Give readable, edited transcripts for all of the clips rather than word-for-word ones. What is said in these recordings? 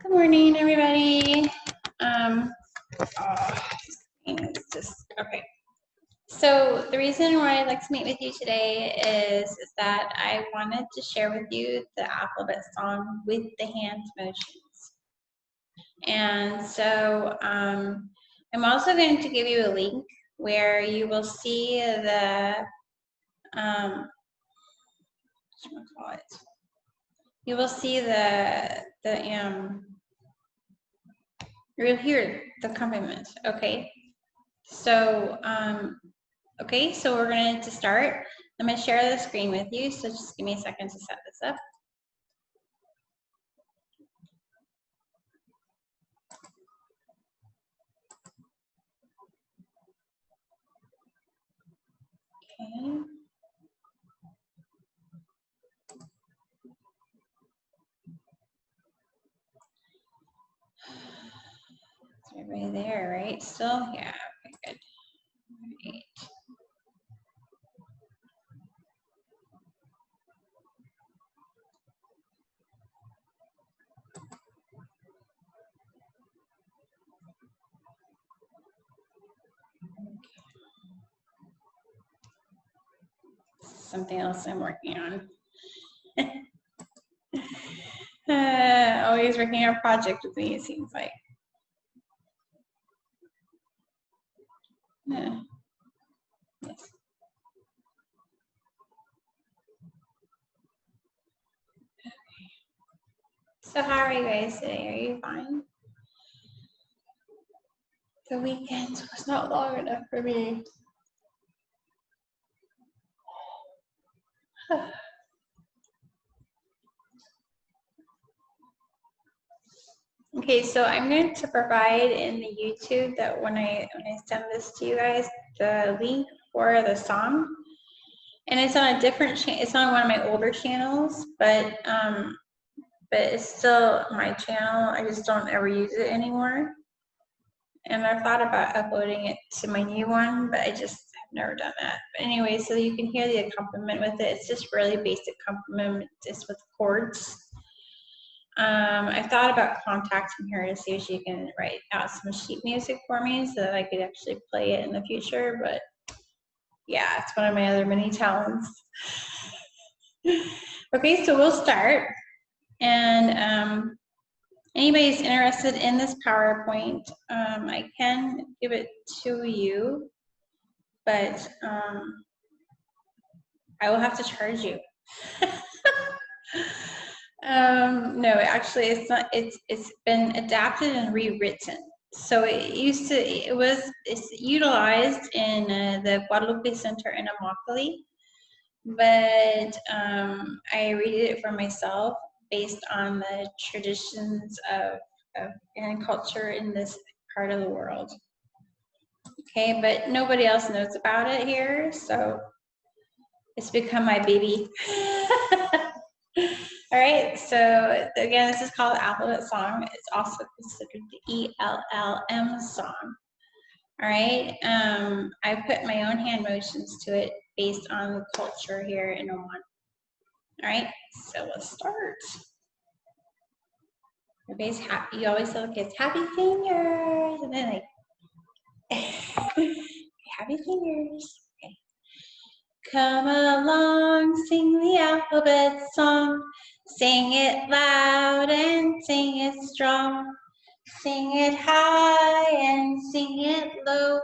Good morning, everybody. Okay. So the reason why I'd like to meet with you today is that I wanted to share with you the alphabet song with the hand motions. And so I'm also going to give you a link where you will see the you will see you'll hear the accompaniment. Okay. So so we're going to start. I'm going to share the screen with you, so just give me a second to set this up. Okay. Is everybody there, right? Still? Yeah, okay, good. All right. Something else I'm working on. Always working on a project with me, it seems like. Yeah. Yes. Okay. So how are you guys today? Are you fine? The weekend was not long enough for me. Okay, so I'm going to provide in the YouTube that when I send this to you guys, the link for the song, and it's on a different channel. It's on one of my older channels, but it's still my channel. I just don't ever use it anymore. And I've thought about uploading it to my new one, but I just have never done that. But anyway, so you can hear the accompaniment with it. It's just really basic accompaniment, just with chords. I thought about contacting her to see if she can write out some sheet music for me so that I could actually play it in the future, but yeah, it's one of my other mini talents. Okay, so we'll start. And anybody's interested in this PowerPoint, I can give it to you, but I will have to charge you. No, actually it's not. It's been adapted and rewritten. So it's utilized in the Guadalupe Center in Immokalee, but I read it for myself based on the traditions and culture in this part of the world. Okay, but nobody else knows about it here, so it's become my baby. All right, so again, this is called the alphabet song. It's also considered the ELLM song. All right, I put my own hand motions to it based on the culture here in Oman. All right, so let's start. Everybody's happy. You always tell the kids, happy fingers, and then like, happy fingers. Okay. Come along, sing the alphabet song. Sing it loud and sing it strong. Sing it high and sing it low.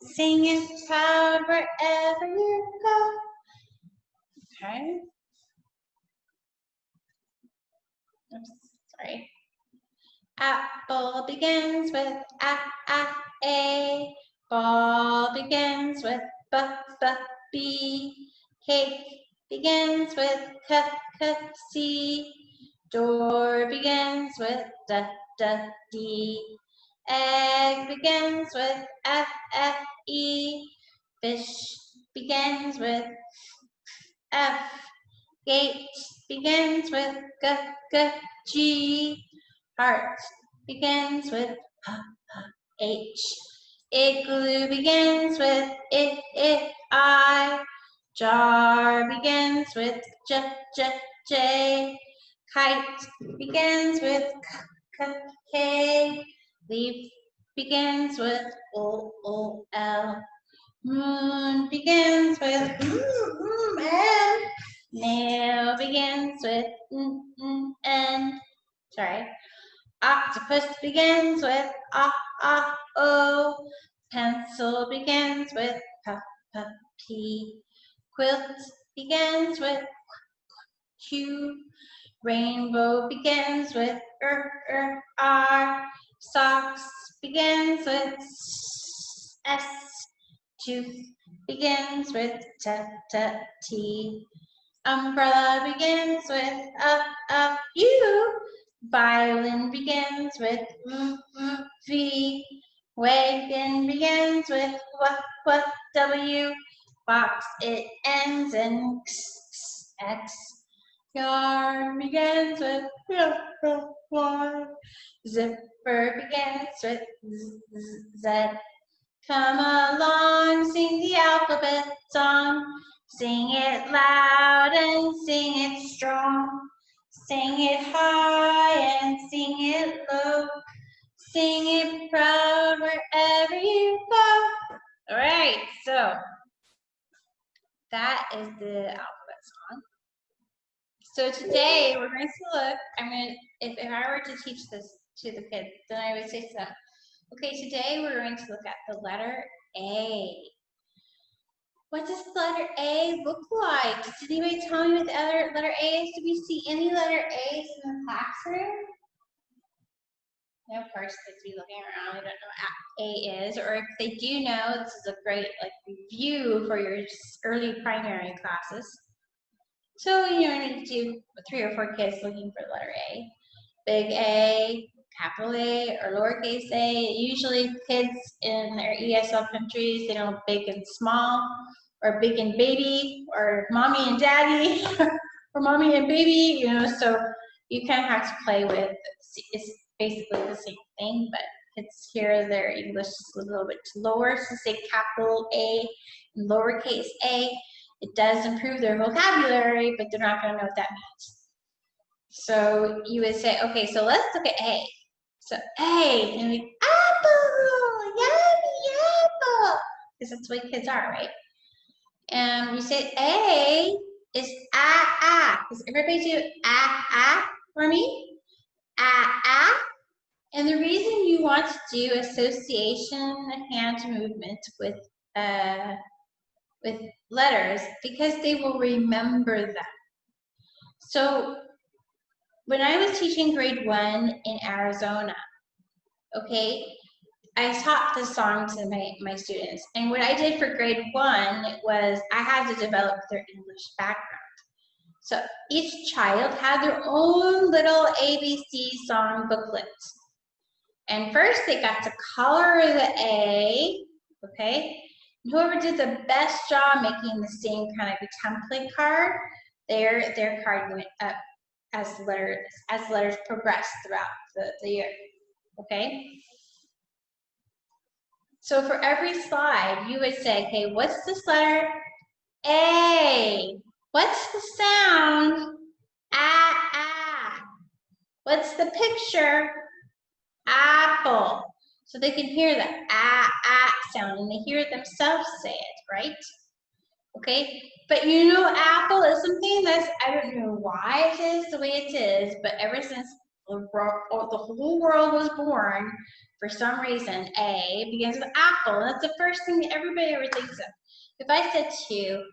Sing it proud wherever you go. Okay. Oops, sorry. Apple begins with A. Ball begins with B. Cake begins with C. Door begins with D. Egg begins with E. Fish begins with F. Gate begins with G. Heart begins with H. Igloo begins with I. Jar begins with J. Kite begins with K. Leaf begins with O-O-L. Moon begins with M. Nail begins with N. Sorry. Octopus begins with O. Pencil begins with P. Quilt begins with Q. Rainbow begins with R. Socks begins with S. Tooth begins with T. Umbrella begins with U. Violin begins with V. Wagon begins with W. Box, it ends in X. Yarn begins with Y. Zipper begins with Z. Come along, sing the alphabet song. Sing it loud and sing it strong. Sing it high and sing it low. Sing it proud wherever you go. All right, so that is the alphabet song. So today we're going to look, if I were to teach this to the kids, then I would say to them, okay, today we're going to look at the letter A. What does the letter A look like? Does anybody tell me what the other letter A is? Do we see any letter A's in the classroom? No, of course, kids be looking around, they don't know what A is, or if they do know, this is a great review for your early primary classes. So you need to do 3 or 4 kids looking for the letter A. Big A, capital A, or lowercase a. Usually kids in their ESL countries, they know big and small, or big and baby, or mommy and daddy, or mommy and baby, so you kind of have to play with, it's basically the same thing, but kids here, their English is a little bit lower, so say capital A and lowercase a. It does improve their vocabulary, but they're not going to know what that means. So you would say, okay, so let's look at A. So A, and we apple, yummy apple, because that's the way kids are, right? And you say A is ah. Does everybody do ah for me? Ah. And the reason you want to do association hand movement with letters, because they will remember them. So when I was teaching grade 1 in Arizona, okay, I taught this song to my students. And what I did for grade 1 was I had to develop their English background. So each child had their own little ABC song booklet. And first they got to color the A, okay? And whoever did the best job making the same kind of a template card, their card went up as letters progressed throughout the year, okay? So for every slide, you would say, okay, what's this letter? A. What's the sound? Ah. What's the picture? Apple. So they can hear the ah sound, and they hear themselves say it, right? Okay, but apple is something that's, I don't know why it is the way it is, but ever since the whole world was born, for some reason, A begins with apple. And that's the first thing that everybody ever thinks of. If I said to you,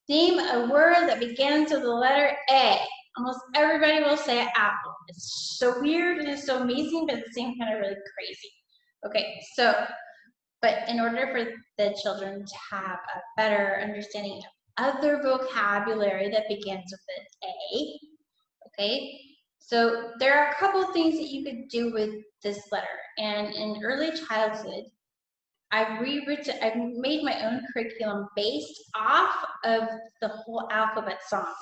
name a word that begins with the letter A, almost everybody will say apple. It's so weird and it's so amazing, but at the same time really crazy. Okay, so, but in order for the children to have a better understanding of other vocabulary that begins with an A, okay, so there are a couple of things that you could do with this letter. And in early childhood, I've made my own curriculum based off of the whole alphabet song.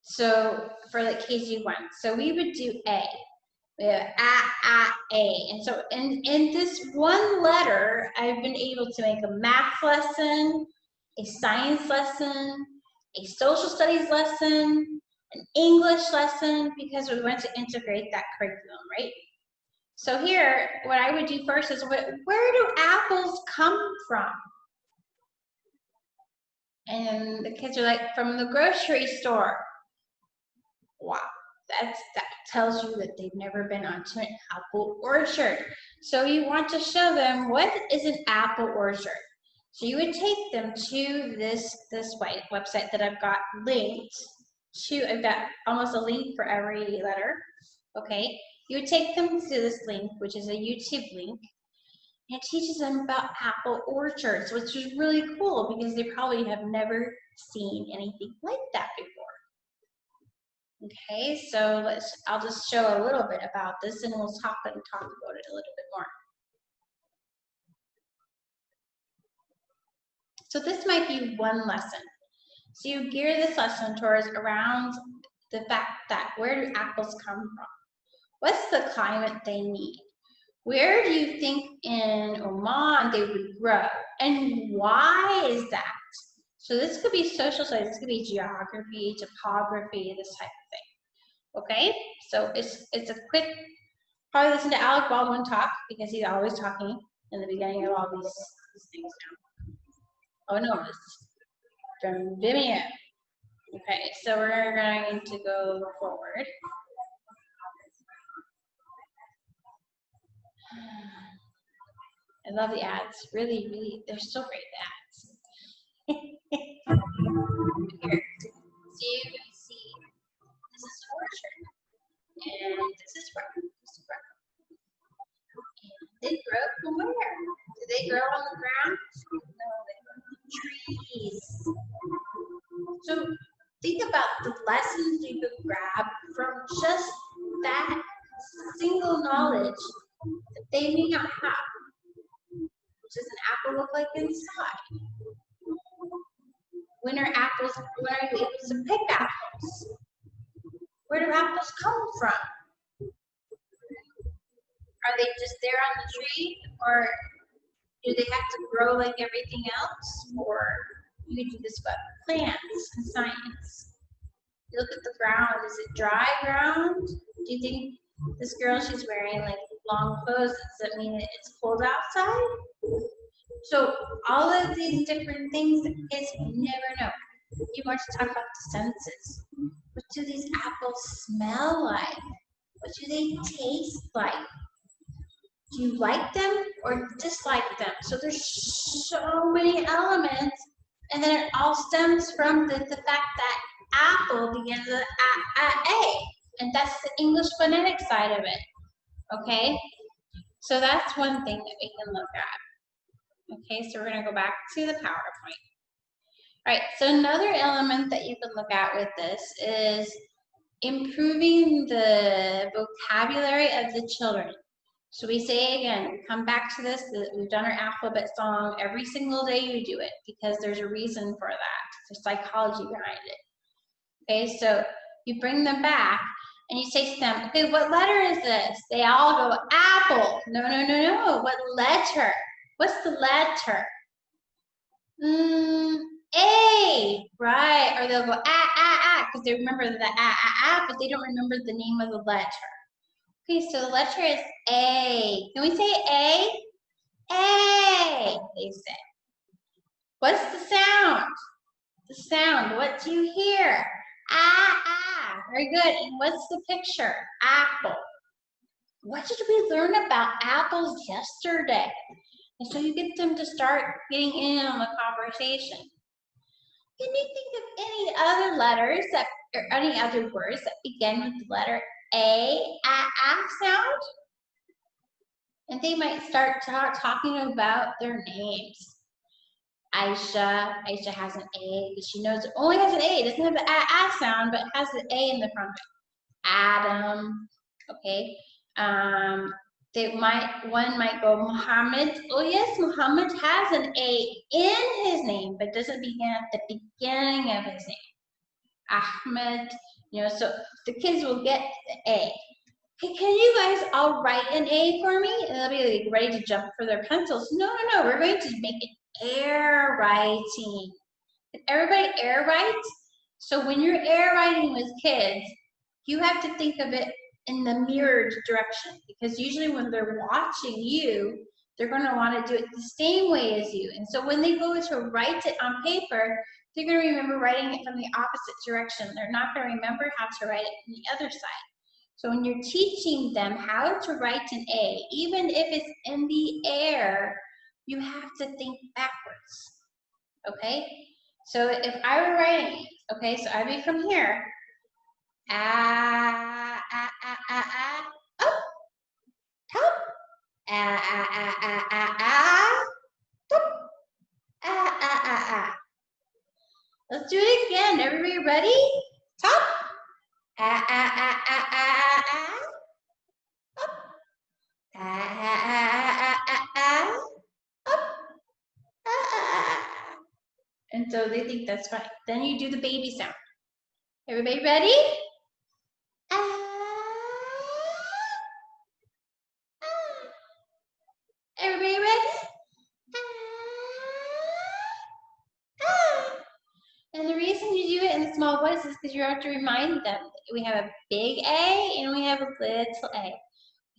So for KG1, so we would do A. We have A. And so in this one letter, I've been able to make a math lesson, a science lesson, a social studies lesson, an English lesson because we want to integrate that curriculum, right? So here, what I would do first is, where do apples come from? And the kids are like, from the grocery store. Wow, that tells you that they've never been onto an apple orchard. So you want to show them what is an apple orchard. So you would take them to this website that I've got linked to. I've got almost a link for every letter. Okay, you would take them to this link, which is a YouTube link. And it teaches them about apple orchards, which is really cool because they probably have never seen anything like that before. Okay, so I'll just show a little bit about this and we'll talk about it a little bit more. So this might be one lesson. So you gear this lesson towards around the fact that, where do apples come from? What's the climate they need? Where do you think in Oman they would grow? And why is that? So this could be social studies, this could be geography, topography, this type of thing. Okay, so it's a quick, probably listen to Alec Baldwin talk because he's always talking in the beginning of all these things now. Oh no, it's from Vimeo. Okay, so we're going to go forward. I love the ads. Really, really, they're so great, the ads. Here. So you can see this is an orchard. And this is rock. And they grow from where? Do they grow on the ground? No, they grow on trees. So think about the lessons you could grab from just that single knowledge that they may not have. What does an apple look like inside? When are you able to pick apples? Where do apples come from? Are they just there on the tree, or do they have to grow like everything else? Or you can do this about plants and science. You look at the ground, is it dry ground? Do you think this girl, she's wearing like long clothes, does that mean that it's cold outside? So all of these different things that kids never know. You want to talk about the senses. What do these apples smell like? What do they taste like? Do you like them or dislike them? So there's so many elements, and then it all stems from the fact that apple begins with A, and that's the English phonetic side of it. Okay, so that's one thing that we can look at. Okay, so we're going to go back to the PowerPoint. All right, so another element that you can look at with this is improving the vocabulary of the children. So we say again, we come back to this, that we've done our alphabet song. Every single day you do it because there's a reason for that. There's psychology behind it. Okay, so you bring them back and you say to them, okay, what letter is this? They all go, apple. No, no, no, no. What letter? What's the letter? A, right? Or they'll go, because they remember the but they don't remember the name of the letter. Okay, so the letter is A. Can we say A? A, they say. What's the sound? The sound, what do you hear? Very good. And what's the picture? Apple. What did we learn about apples yesterday? And so you get them to start getting in on the conversation. Can you think of any other letters or any other words that begin with the letter A sound? And they might start talking about their names. Aisha has an A because she knows it only has an A. It doesn't have the sound, but it has the A in the front of it. Adam, okay. One might go Muhammad. Oh yes, Muhammad has an A in his name, but doesn't begin at the beginning of his name. Ahmed, so the kids will get the A. Hey, can you guys all write an A for me? And they'll be like ready to jump for their pencils. No, we're going to make it air writing. Can everybody air write? So when you're air writing with kids, you have to think of it in the mirrored direction, because usually when they're watching you, they're going to want to do it the same way as you. And so when they go to write it on paper, they're going to remember writing it from the opposite direction. They're not going to remember how to write it from the other side. So when you're teaching them how to write an A, even if it's in the air, you have to think backwards, okay? So if I were writing it, okay, so I'd be from here, ah, ah, ah, ah, ah, up, top, ah, ah, ah, ah, ah, ah, top, ah, ah, ah, ah. Let's do it again. Everybody ready? Top, ah, ah, ah, ah, ah, ah, up, ah, ah, ah, ah, ah, ah, up, ah, ah, ah. And so they think that's fine. Then you do the baby sound. Everybody ready? Everybody ready? And the reason you do it in the small voice is because you have to remind them we have a big A and we have a little a.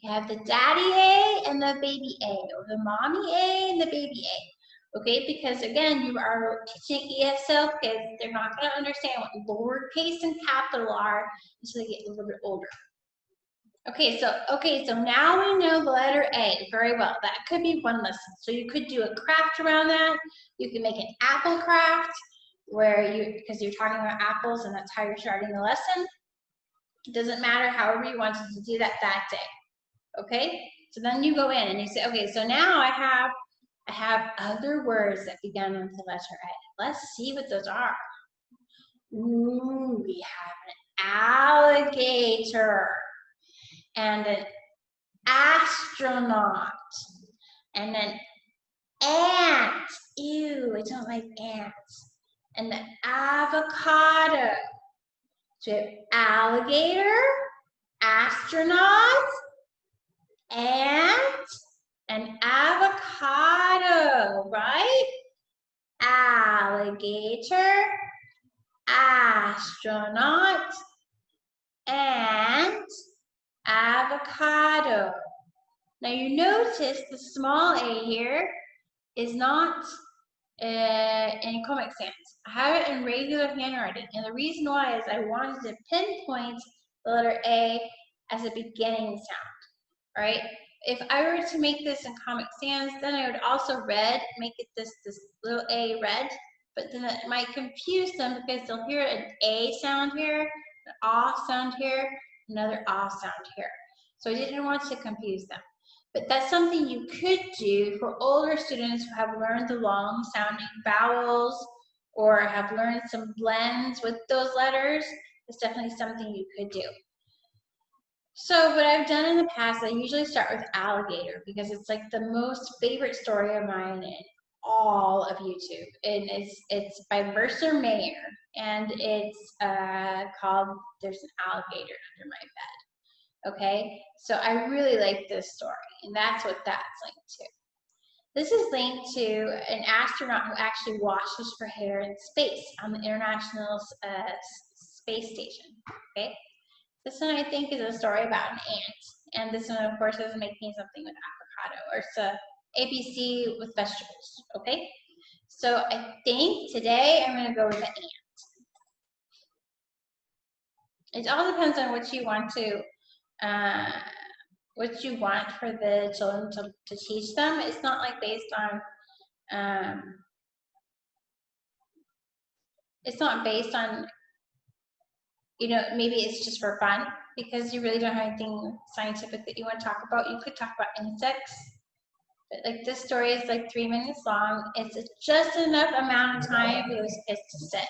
We have the daddy A and the baby A, or the mommy A and the baby A. Okay, because again, you are teaching ESL kids, they're not going to understand what lowercase and capital are until they get a little bit older. Okay, so now we know the letter A very well. That could be one lesson. So you could do a craft around that. You can make an apple craft where because you're talking about apples and that's how you're starting the lesson. It doesn't matter, however you wanted to do that day. Okay, so then you go in and you say, okay, so now I have other words that begin with the letter A. Let's see what those are. Ooh, we have an alligator and an astronaut and an ant. Ew, I don't like ants. And the avocado. So we have alligator, astronaut, ant, and avocado, right? Alligator, astronaut, ant, avocado. Now you notice the small a here is not in Comic Sans. I have it in regular handwriting, and the reason why is I wanted to pinpoint the letter A as a beginning sound, right? If I were to make this in Comic Sans, then I would also make it this little A red, but then it might confuse them because they'll hear an A sound here, an ah sound here, another ah sound here. So I didn't want to confuse them. But that's something you could do for older students who have learned the long sounding vowels or have learned some blends with those letters. It's definitely something you could do. So what I've done in the past, I usually start with alligator because it's like the most favorite story of mine in all of YouTube. And it's by Mercer Mayer, and it's called There's an Alligator Under My Bed. Okay, so I really like this story, and that's what that's linked to. This is linked to an astronaut who actually washes her hair in space on the International Space Station. Okay, this one I think is a story about an ant, and this one, of course, is making something with avocado, or it's a ABC with vegetables. Okay, so I think today I'm going to go with the ant. It all depends on what you want to. What you want for the children to teach them. It's not like based on, it's not based on, you know, maybe it's just for fun because you really don't have anything scientific that you want to talk about. You could talk about insects. But like this story is like 3 minutes long. It's just enough amount of time for those kids to sit.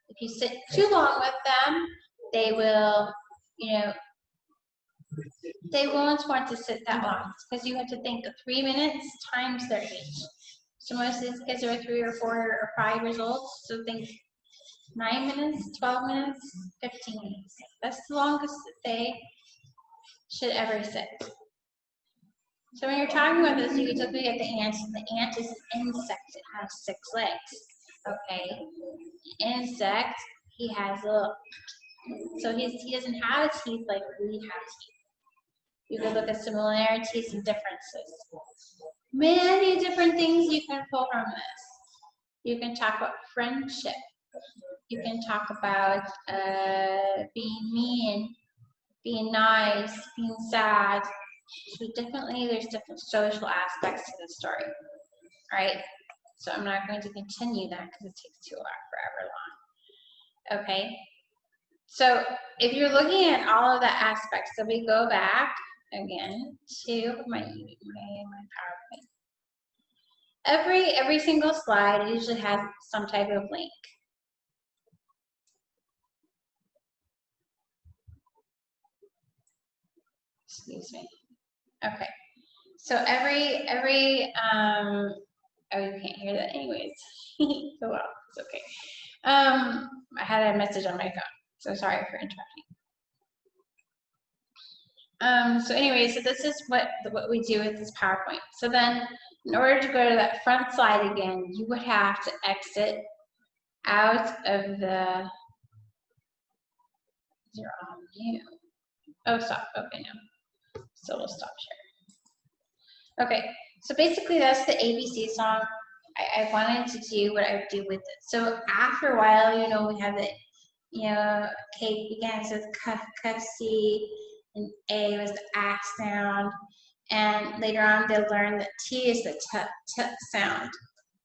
If you sit too long with them, they will, you know, they won't want to sit that long because you have to think of 3 minutes times their age. So most of these kids are 3 or 4 or 5 years old. So think 9 minutes, 12 minutes, 15 minutes. That's the longest that they should ever sit. So when you're talking about this, you can look at the ant. The ant is an insect. It has 6 legs. Okay, insect. He has little, so he doesn't have teeth like we have teeth. You can look at similarities and differences. Many different things you can pull from this. You can talk about friendship. You can talk about being mean, being nice, being sad. So definitely there's different social aspects to the story, right? So I'm not going to continue that because it takes forever long. Okay, so if you're looking at all of the aspects, so we go back again to my PowerPoint. Every single slide usually has some type of link. Excuse me. Okay. So every oh, you can't hear that anyways. Oh well, it's okay. I had a message on my phone, so sorry for interrupting. So anyway, so this is what we do with this PowerPoint. So then, in order to go to that front slide again, you would have to exit out of the. You're on mute. Oh, stop. Okay, no. So we'll stop sharing. Okay, so basically that's the ABC song. I wanted to do what I would do with it. So after a while, you know, we have the, you know, K begins with K, C, and A was the A sound. And later on, they'll learn that T is the T sound.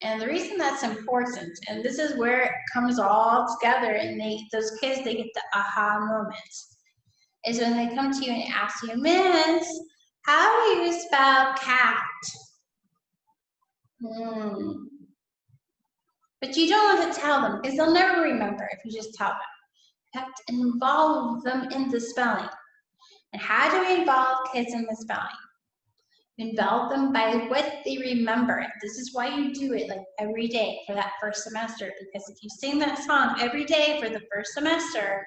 And the reason that's important, and this is where it comes all together, and those kids, they get the aha moment, is when they come to you and ask you, Miss, how do you spell cat? But you don't want to tell them because they'll never remember if you just tell them. You have to involve them in the spelling. And how do we involve kids in the spelling? Involve them by what they remember. This is why you do it like every day for that first semester, because if you sing that song every day for the first semester,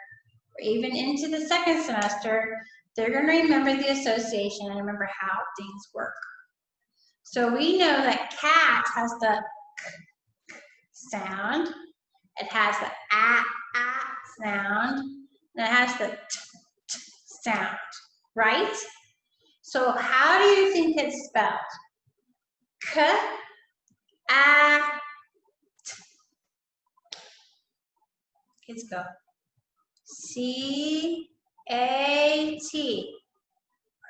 or even into the second semester, they're going to remember the association and remember how things work. So we know that cat has the k sound, it has the a sound, and it has the t sound, right? So how do you think it's spelled? K, a, t. Kids go. C, A, T.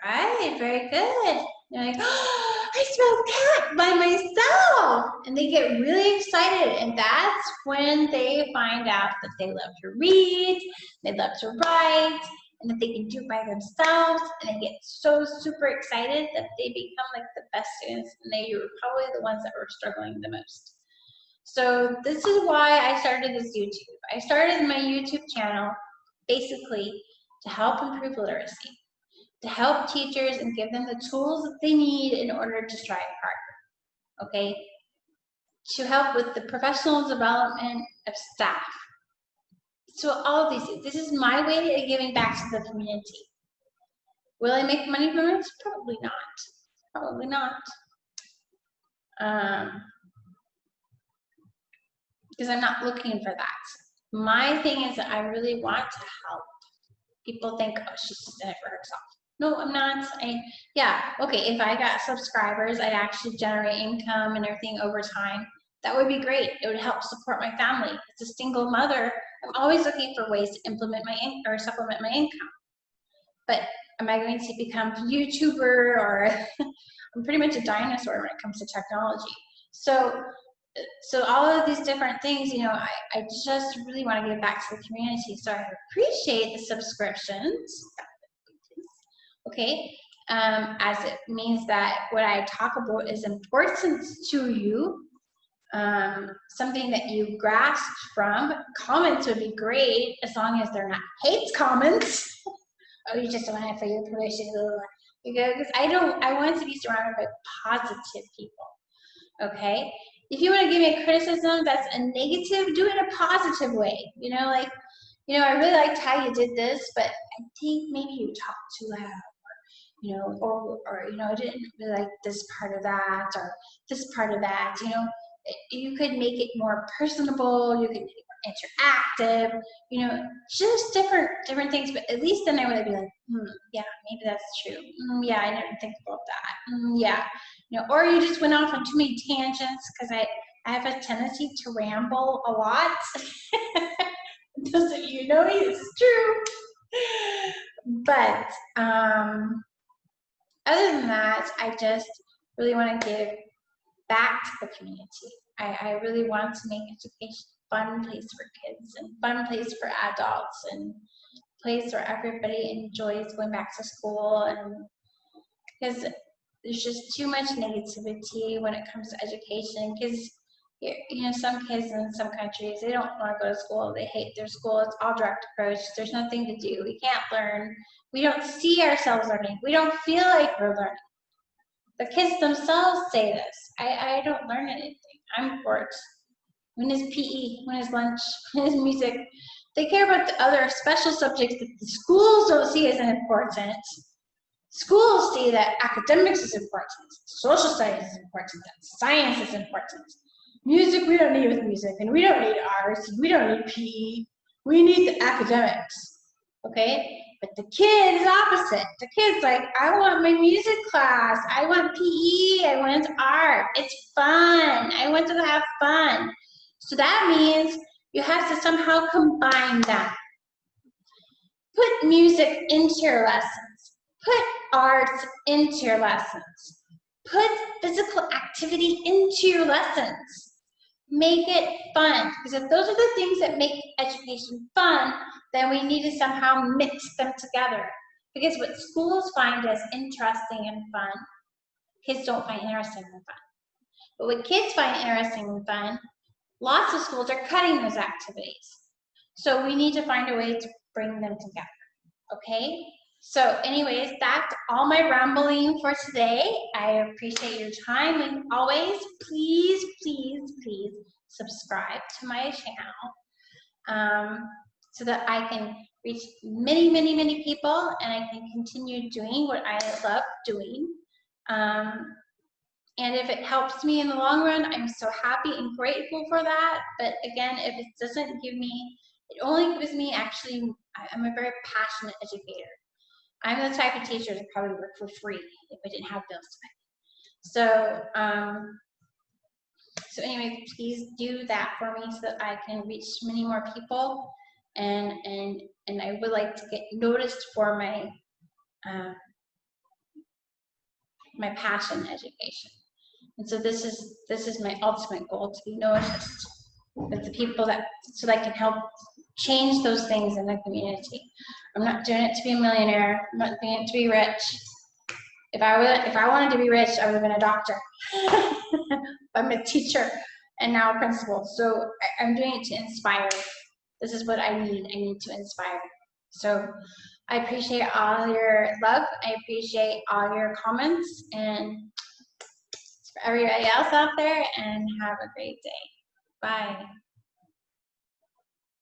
Right, very good. You're like, oh, I spelled cat by myself. And they get really excited. And that's when they find out that they love to read, they love to write, and that they can do it by themselves. And they get so super excited that they become like the best students. And they were probably the ones that were struggling the most. So this is why I started this YouTube. I started my YouTube channel basically to help improve literacy, to help teachers and give them the tools that they need in order to strive harder, okay? To help with the professional development of staff. So all of these things, this is my way of giving back to the community. Will I make money from it? Probably not, probably not. Because I'm not looking for that. My thing is that I really want to help. People think, oh, she's just in it for herself. No, I'm not. Yeah, okay, if I got subscribers, I'd actually generate income and everything over time. That would be great. It would help support my family. As a single mother, I'm always looking for ways to implement my or supplement my income. But am I going to become a YouTuber, or I'm pretty much a dinosaur when it comes to technology. So all of these different things, you know, I just really want to give back to the community. So I appreciate the subscriptions, okay, as it means that what I talk about is important to you, something that you grasp from. Comments would be great as long as they're not hate comments. Oh, you just want it for your permission, because I want to be surrounded by positive people, okay? If you want to give me a criticism that's a negative, do it in a positive way. You know, like, you know, I really liked how you did this, but I think maybe you talked too loud, or, you know, or you know, I didn't really like this part of that, or this part of that. You know, you could make it more personable. You could make it more interactive, you know, just different things. But at least then I would be like, yeah, maybe that's true. Yeah, I didn't think about that. Yeah, you know, or you just went off on too many tangents, because I have a tendency to ramble a lot. Just so you know, it's true. But other than that, I just really want to give back to the community. I really want to make education a fun place for kids and fun place for adults and place where everybody enjoys going back to school, and because there's just too much negativity when it comes to education. Because you know, some kids in some countries, they don't want to go to school, they hate their school, it's all direct approach, there's nothing to do, we can't learn, we don't see ourselves learning, we don't feel like we're learning. The kids themselves say this. I don't learn anything, I'm bored. When is PE? When is lunch? When is music? They care about the other special subjects that the schools don't see as important. Schools see that academics is important, social studies is important, that science is important. Music, we don't need with music, and we don't need arts, we don't need PE. We need the academics, okay? But the kid is opposite. The kid's like, I want my music class, I want PE, I want art, it's fun, I want to have fun. So that means you have to somehow combine them. Put music into your lessons. Put arts into your lessons. Put physical activity into your lessons. Make it fun, because if those are the things that make education fun, then we need to somehow mix them together. Because what schools find as interesting and fun, kids don't find interesting and fun. But what kids find interesting and fun, lots of schools are cutting those activities. So we need to find a way to bring them together, okay? So anyways, that's all my rambling for today. I appreciate your time, and always, please, please, please subscribe to my channel so that I can reach many, many, many people, and I can continue doing what I love doing. And if it helps me in the long run, I'm so happy and grateful for that. But again, if it doesn't give me, it only gives me, actually, I'm a very passionate educator. I'm the type of teacher that probably work for free if I didn't have bills to pay. So anyway, please do that for me so that I can reach many more people, and I would like to get noticed for my my passion education. And so this is my ultimate goal, to be noticed with the people that, so that I can help change those things in the community. I'm not doing it to be a millionaire. I'm not doing it to be rich. If I wanted to be rich, I would have been a doctor. I'm a teacher and now a principal. So I'm doing it to inspire. This is what I need. I need to inspire. So I appreciate all your love. I appreciate all your comments, and for everybody else out there, and have a great day. Bye.